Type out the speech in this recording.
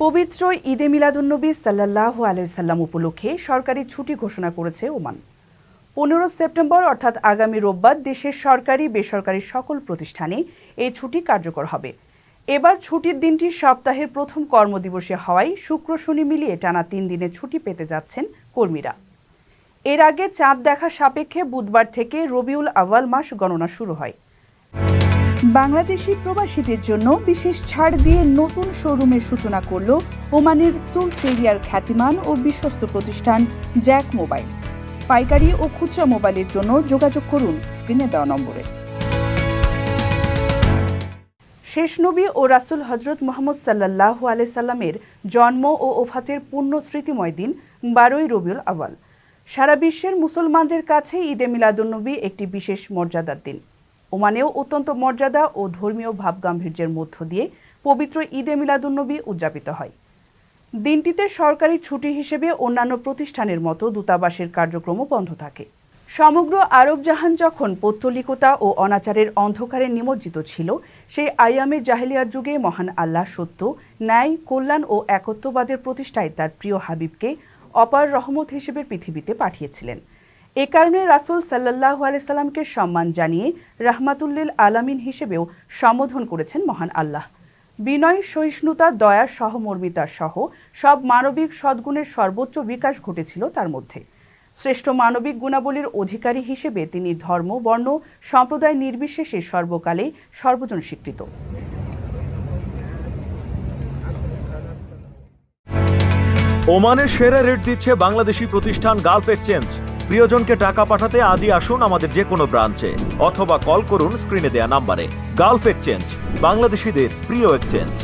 পবিত্র ঈদে মিলাদুন্নবী সাল্লাল্লাহু আলাইহি সাল্লাম উপলক্ষে সরকারি ছুটি ঘোষণা করেছে ওমান। 15 সেপ্টেম্বর অর্থাৎ আগামী রোববার দেশের সরকারি বেসরকারি সকল প্রতিষ্ঠানে এই ছুটি কার্যকর হবে। এবার ছুটির দিনটি সপ্তাহের প্রথম কর্মদিবসে হওয়ায় শুক্র শনি মিলিয়ে টানা 3 দিনের ছুটি পেতে যাচ্ছেন কর্মীরা। এর আগে চাঁদ দেখা সাপেক্ষে বুধবার থেকে রবিউল আউয়াল মাস গণনা শুরু হয়। বাংলাদেশি প্রবাসীদের জন্য বিশেষ ছাড় দিয়ে নতুন শোরুমের সূচনা করল ওমানের সোর্স এরিয়ার খ্যাতিমান ও বিশ্বস্ত প্রতিষ্ঠান জ্যাক মোবাইল। পাইকারি ও খুচরা মোবাইলের জন্য যোগাযোগ করুন স্ক্রিনে দেওয়া নম্বরে। শেষ নবী ও রাসূল হযরত মুহাম্মদ সাল্লাল্লাহু আলাইহি সাল্লামের জন্ম ও ওফাতের পূর্ণ স্মৃতিময় দিন 12ই রবিউল আউয়াল। সারা বিশ্বের মুসলমানদের কাছে ঈদে মিলাদুন্নবী একটি বিশেষ মর্যাদার দিন। ওমানেও অত্যন্ত মর্যাদা ও ধর্মীয় ভাবগাম্ভীর্যের মধ্য দিয়ে পবিত্র ঈদে মিলাদুন্নবী উদযাপিত হয়। দিনটিতে সরকারি ছুটি হিসেবে অন্যান্য প্রতিষ্ঠানের মতো দূতাবাসের কার্যক্রমও বন্ধ থাকে। সমগ্র আরব জাহান যখন পৌত্তলিকতা ও অনাচারের অন্ধকারে নিমজ্জিত ছিল, সেই আইয়ামে জাহেলিয়াত যুগে মহান আল্লাহ সত্য, ন্যায়, কল্যাণ ও একত্ববাদের প্রতিষ্ঠায় তার প্রিয় হাবিবকে অপার রহমত হিসেবে পৃথিবীতে পাঠিয়েছিলেন। এ কারণে রাসূল সাল্লাল্লাহু আলাইহি সাল্লামকে সম্মান জানিয়ে রাহমাতুল আলামিন হিসেবেও সম্বোধন করেছেন মহান আল্লাহ। বিনয়, সহিষ্ণুতা, দয়া, সহমর্মিতা সহ সব মানবিক সদ্গুণের সর্বোচ্চ বিকাশ ঘটেছিল তার মধ্যে। শ্রেষ্ঠ মানবিক গুণাবলীর অধিকারী হিসেবে তিনি ধর্ম, বর্ণ, সম্প্রদায় নির্বিশেষে সর্বকালে সর্বজন স্বীকৃত। ওমানের সেরা রেট দিচ্ছে বাংলাদেশি প্রতিষ্ঠান গালফ এক্সচেঞ্জ। প্রিয়জনকে টাকা পাঠাতে আজই আসুন আমাদের যে কোনো ব্রাঞ্চে অথবা কল করুন স্ক্রিনে দেয়া নাম্বারে। গালফ এক্সচেঞ্জ, বাংলাদেশিদের প্রিয় এক্সচেঞ্জ।